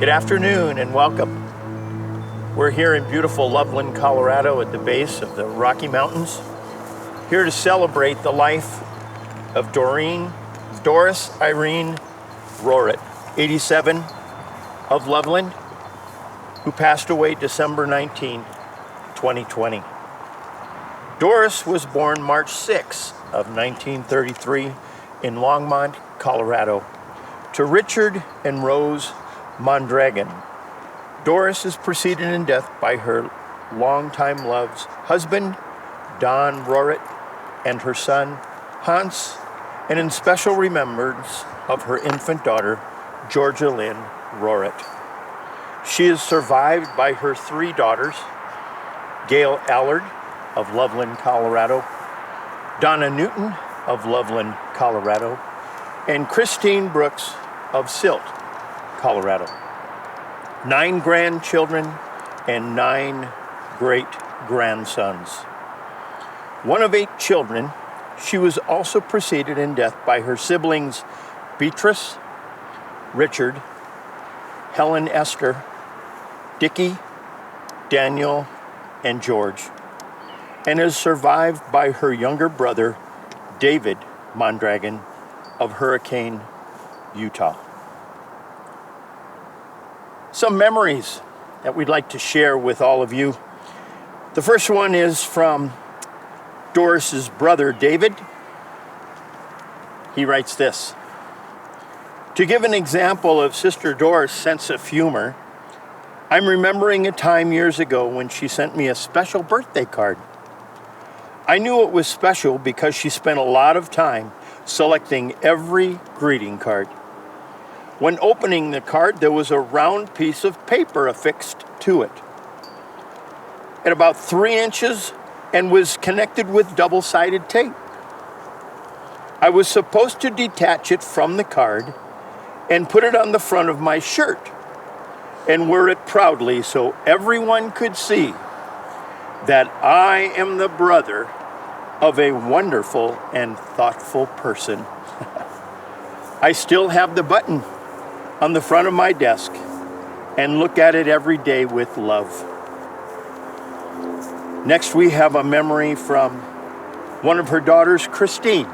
Good afternoon and welcome. We're here in beautiful Loveland, Colorado at the base of the Rocky Mountains, here to celebrate the life of Doris Irene Rohret, 87, of Loveland, who passed away December 19, 2020. Doris was born March 6 of 1933 in Longmont, Colorado, to Richard and Rose Mondragon. Doris is preceded in death by her longtime love's husband, Don Rohret, and her son, Hans, and in special remembrance of her infant daughter, Georgia Lynn Rohret. She is survived by her three daughters, Gail Allard of Loveland, Colorado, Donna Newton of Loveland, Colorado, and Christine Brooks of Silt, Colorado. 9 grandchildren and 9 great-grandsons. One of 8 children, she was also preceded in death by her siblings Beatrice, Richard, Helen Esther, Dickie, Daniel, and George, and is survived by her younger brother, David Mondragon of Hurricane, Utah. Some memories that we'd like to share with all of you. The first one is from Doris's brother, David. He writes this: to give an example of Sister Doris' sense of humor, I'm remembering a time years ago when she sent me a special birthday card. I knew it was special because she spent a lot of time selecting every greeting card. When opening the card, there was a round piece of paper affixed to it at about 3 inches and was connected with double-sided tape. I was supposed to detach it from the card and put it on the front of my shirt and wear it proudly so everyone could see that I am the brother of a wonderful and thoughtful person. I still have the button on the front of my desk and look at it every day with love. Next, we have a memory from one of her daughters, Christine.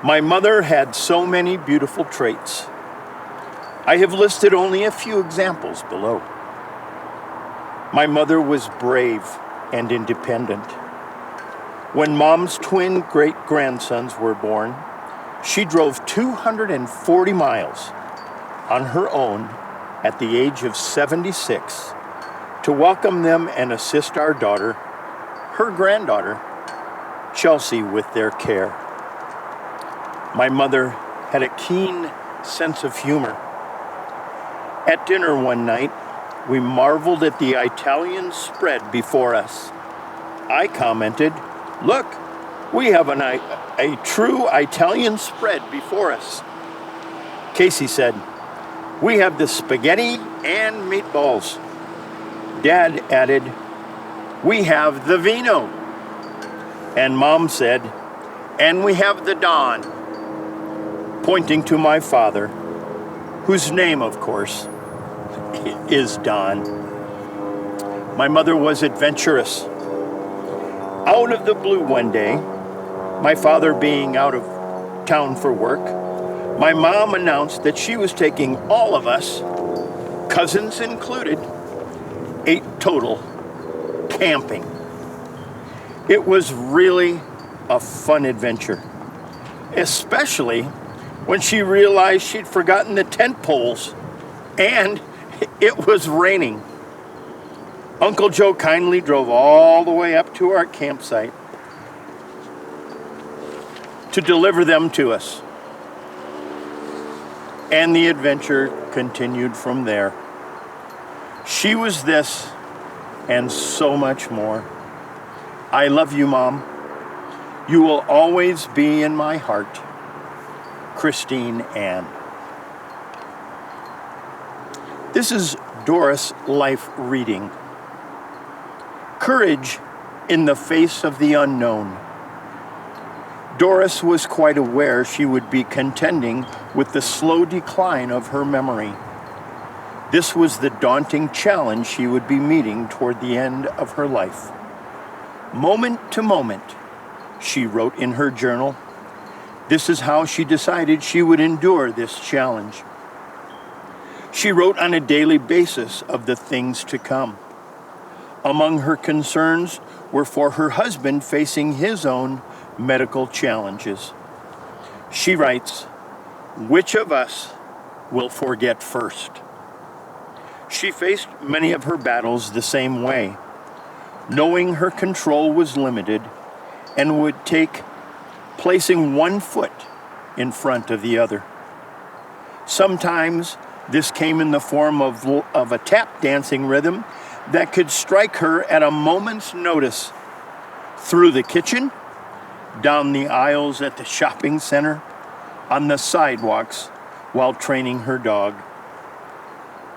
My mother had so many beautiful traits. I have listed only a few examples below. My mother was brave and independent. When Mom's twin great-grandsons were born, she drove 240 miles on her own at the age of 76 to welcome them and assist our daughter, her granddaughter, Chelsea, with their care. My mother had a keen sense of humor. At dinner one night, we marveled at the Italian spread before us. I commented, "Look, we have a true Italian spread before us." Casey said, "We have the spaghetti and meatballs." Dad added, "We have the vino." And Mom said, "And we have the Don," pointing to my father, whose name, of course, is Don. My mother was adventurous. Out of the blue one day, my father being out of town for work, my mom announced that she was taking all of us, cousins included, 8 total, camping. It was really a fun adventure, especially when she realized she'd forgotten the tent poles and it was raining. Uncle Joe kindly drove all the way up to our campsite to deliver them to us. And the adventure continued from there. She was this and so much more. I love you, Mom. You will always be in my heart. Christine Ann. This is Doris' life reading. Courage in the face of the unknown. Doris was quite aware she would be contending with the slow decline of her memory. This was the daunting challenge she would be meeting toward the end of her life. Moment to moment, she wrote in her journal, this is how she decided she would endure this challenge. She wrote on a daily basis of the things to come. Among her concerns were for her husband facing his own medical challenges. She writes, which of us will forget first? She faced many of her battles the same way, knowing her control was limited and would take placing one foot in front of the other. Sometimes this came in the form of a tap dancing rhythm that could strike her at a moment's notice through the kitchen, down the aisles at the shopping center, on the sidewalks while training her dog.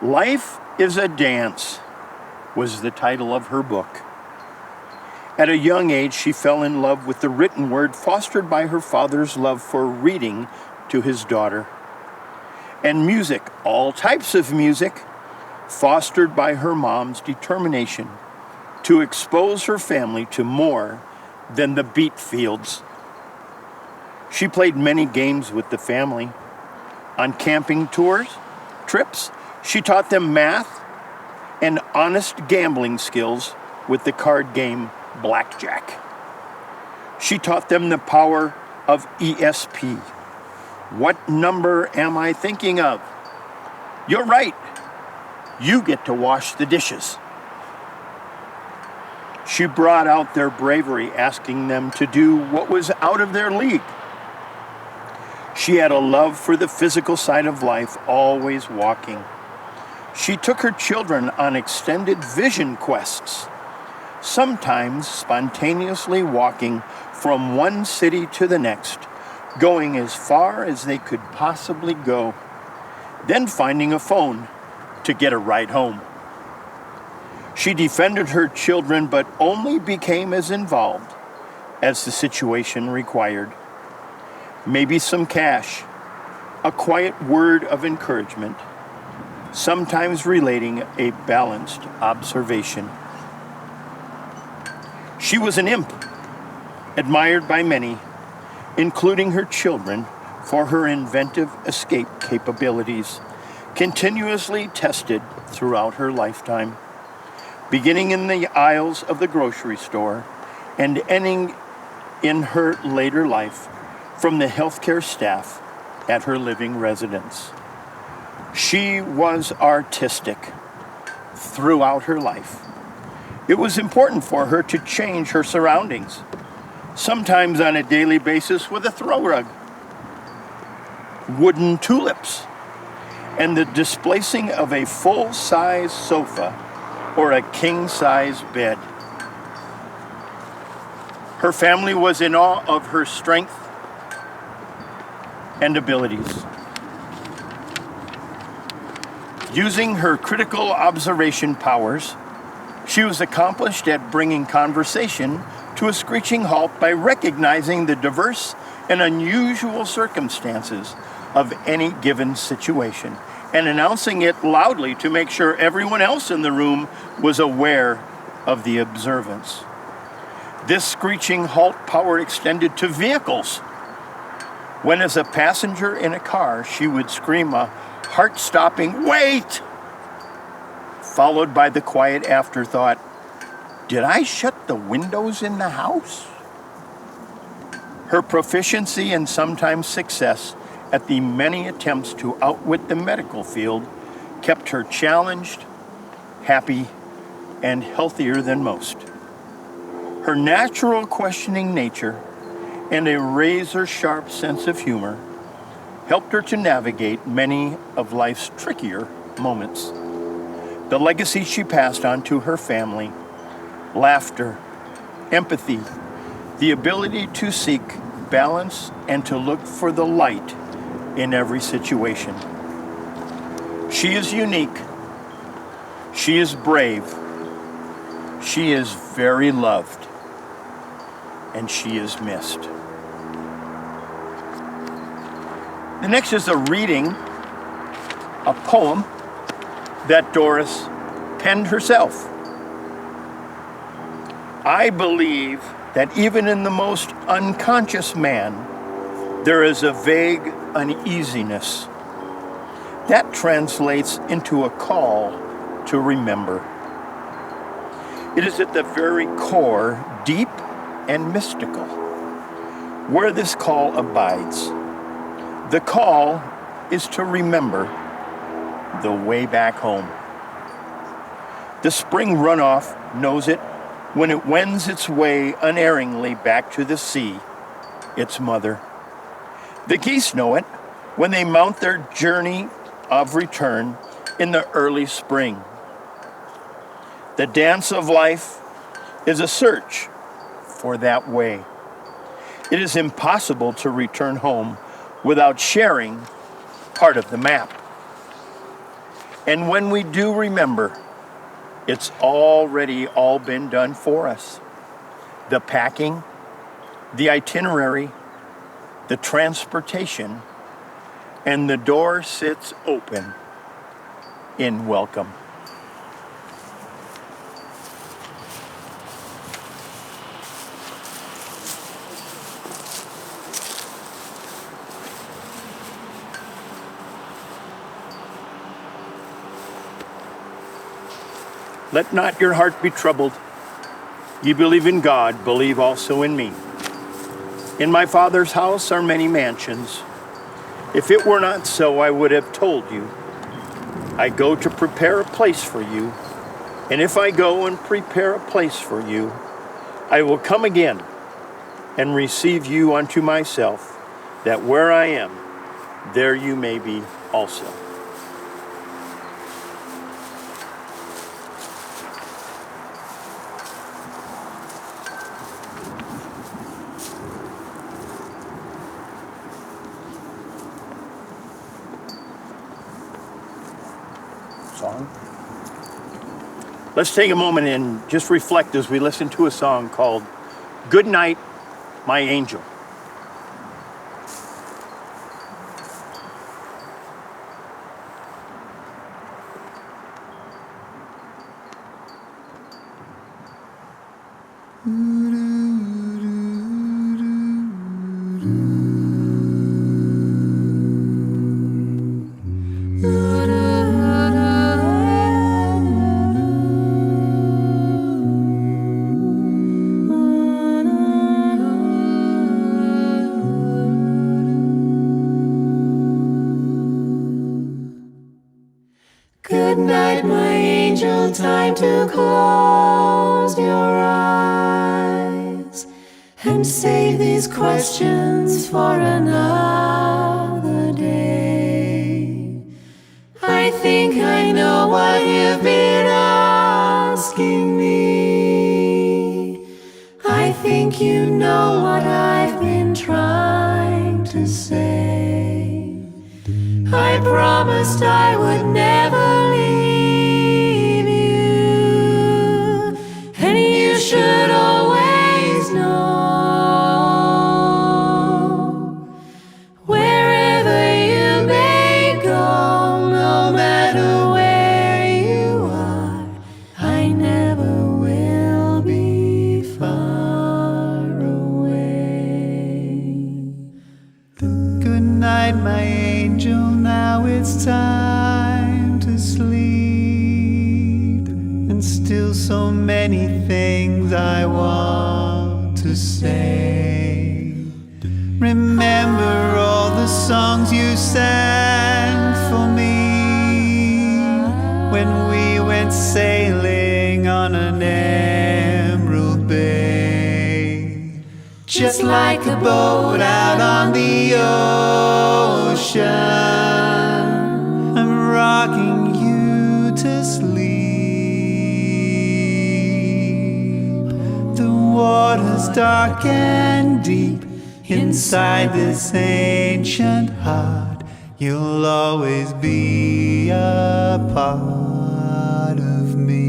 Life is a Dance was the title of her book. At a young age, she fell in love with the written word fostered by her father's love for reading to his daughter. And music, all types of music, fostered by her mom's determination to expose her family to more than the beat fields. She played many games with the family. On camping trips, she taught them math and honest gambling skills with the card game blackjack. She taught them the power of ESP. What number am I thinking of? You're right. You get to wash the dishes. She brought out their bravery, asking them to do what was out of their league. She had a love for the physical side of life, always walking. She took her children on extended vision quests, sometimes spontaneously walking from one city to the next, going as far as they could possibly go, then finding a phone to get a ride home. She defended her children, but only became as involved as the situation required. Maybe some cash, a quiet word of encouragement, sometimes relating a balanced observation. She was an imp, admired by many, including her children, for her inventive escape capabilities, continuously tested throughout her lifetime, beginning in the aisles of the grocery store and ending in her later life from the healthcare staff at her living residence. She was artistic throughout her life. It was important for her to change her surroundings, sometimes on a daily basis with a throw rug, wooden tulips, and the displacing of a full-size sofa or a king-size bed. Her family was in awe of her strength and abilities. Using her critical observation powers, she was accomplished at bringing conversation to a screeching halt by recognizing the diverse and unusual circumstances of any given situation and announcing it loudly to make sure everyone else in the room was aware of the observance. This screeching halt power extended to vehicles. When as a passenger in a car, she would scream a heart-stopping, "Wait!" followed by the quiet afterthought, "Did I shut the windows in the house?" Her proficiency and sometimes success at the many attempts to outwit the medical field kept her challenged, happy, and healthier than most. Her natural questioning nature and a razor-sharp sense of humor helped her to navigate many of life's trickier moments. The legacy she passed on to her family: laughter, empathy, the ability to seek balance and to look for the light in every situation. She is unique. She is brave. She is very loved. And she is missed. The next is a reading, a poem that Doris penned herself. I believe that even in the most unconscious man, there is a vague uneasiness that translates into a call to remember. It is at the very core, deep and mystical, where this call abides. The call is to remember the way back home. The spring runoff knows it when it wends its way unerringly back to the sea, its mother. The geese know it when they mount their journey of return in the early spring. The dance of life is a search for that way. It is impossible to return home without sharing part of the map. And when we do remember, it's already all been done for us. The packing, the itinerary, the transportation, and the door sits open in welcome. Let not your heart be troubled. Ye believe in God, believe also in me. In my Father's house are many mansions. If it were not so, I would have told you. I go to prepare a place for you. And if I go and prepare a place for you, I will come again and receive you unto myself, that where I am, there you may be also. Song. Let's take a moment and just reflect as we listen to a song called Good Night, My Angel. Good night, my angel, time to close your eyes and save these questions for another day. I think I know what you've been asking me. I think you know what I've been trying to say. I promised I would never leave you, and you should always know, wherever you may go, no matter where you are, I never will be far away. Good night, my angel, now it's time to sleep, and still so many things I want to say. Remember all the songs you sang for me when we went sailing on an emerald bay, just like a boat out on the ocean. I'm rocking you to sleep. The water's dark and deep inside this ancient heart. You'll always be a part of me.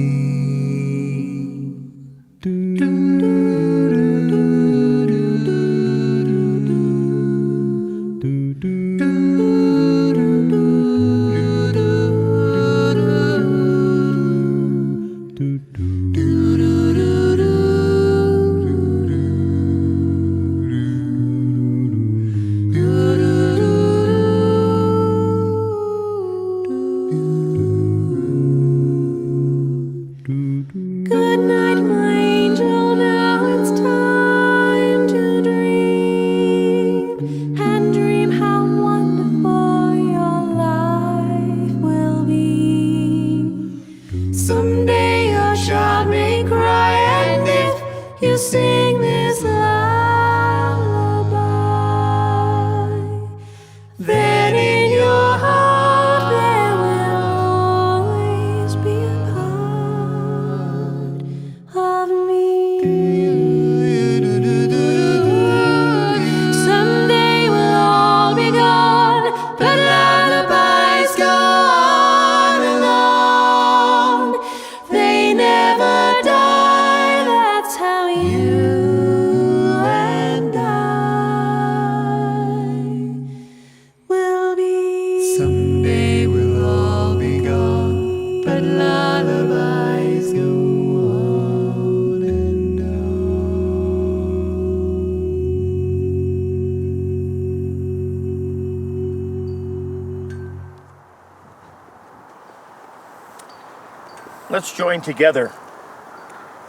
Let's join together.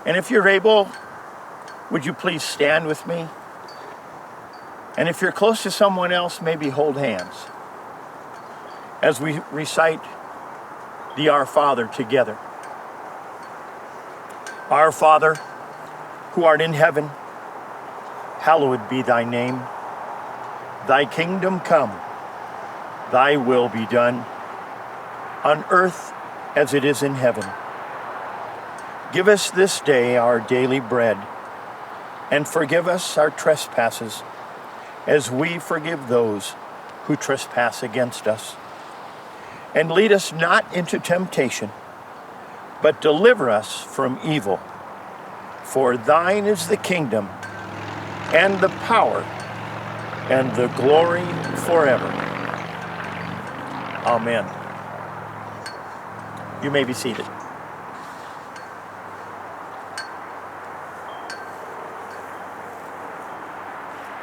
And if you're able, would you please stand with me? And if you're close to someone else, maybe hold hands as we recite the Our Father together. Our Father, who art in heaven, hallowed be thy name. Thy kingdom come, thy will be done, on earth as it is in heaven. Give us this day our daily bread, and forgive us our trespasses, as we forgive those who trespass against us. And lead us not into temptation, but deliver us from evil. For thine is the kingdom, and the power, and the glory forever. Amen. You may be seated.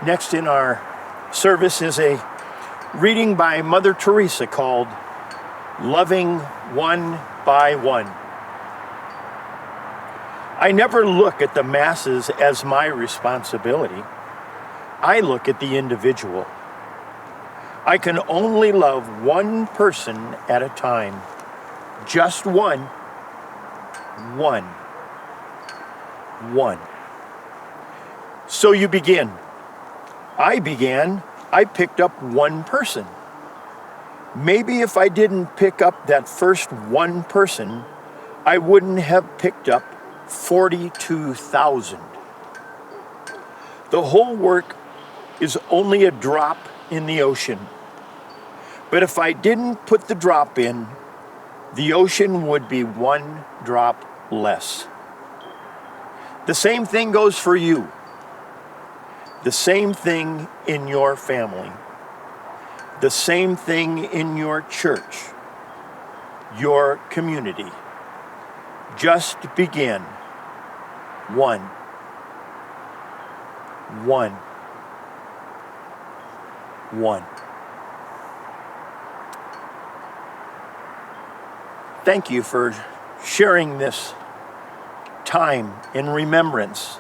Next in our service is a reading by Mother Teresa called Loving One by One. I never look at the masses as my responsibility. I look at the individual. I can only love one person at a time. Just one. One. So you begin. I began. I picked up one person. Maybe if I didn't pick up that first one person, I wouldn't have picked up 42,000. The whole work is only a drop in the ocean. But if I didn't put the drop in, the ocean would be one drop less. The same thing goes for you. The same thing in your family. The same thing in your church, your community. Just begin. One. Thank you for sharing this time in remembrance.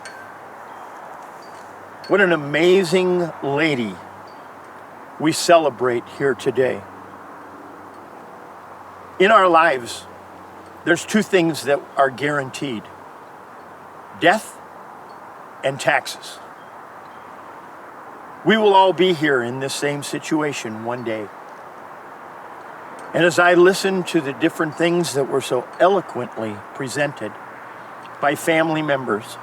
What an amazing lady we celebrate here today. In our lives, there's two things that are guaranteed: death and taxes. We will all be here in this same situation one day. And as I listened to the different things that were so eloquently presented by family members,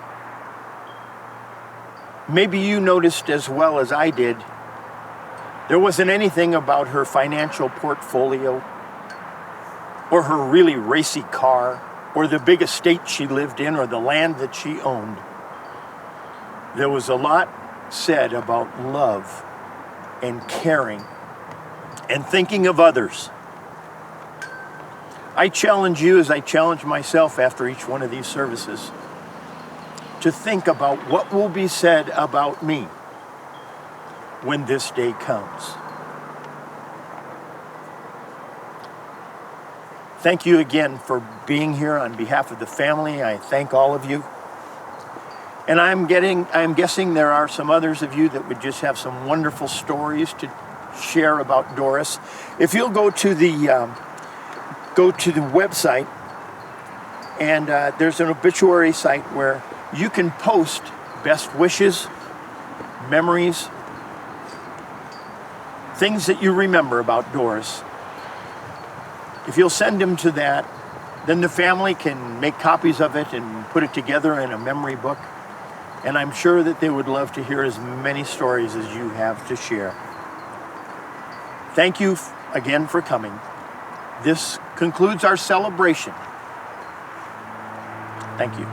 maybe you noticed as well as I did, there wasn't anything about her financial portfolio, or her really racy car, or the big estate she lived in, or the land that she owned. There was a lot said about love and caring and thinking of others. I challenge you, as I challenge myself after each one of these services, to think about what will be said about me when this day comes. Thank you again for being here on behalf of the family. I thank all of you. And I'm guessing there are some others of you that would just have some wonderful stories to share about Doris. If you'll go to the website, and there's an obituary site where you can post best wishes, memories, things that you remember about Doris. If you'll send them to that, then the family can make copies of it and put it together in a memory book. And I'm sure that they would love to hear as many stories as you have to share. Thank you again for coming. This concludes our celebration. Thank you.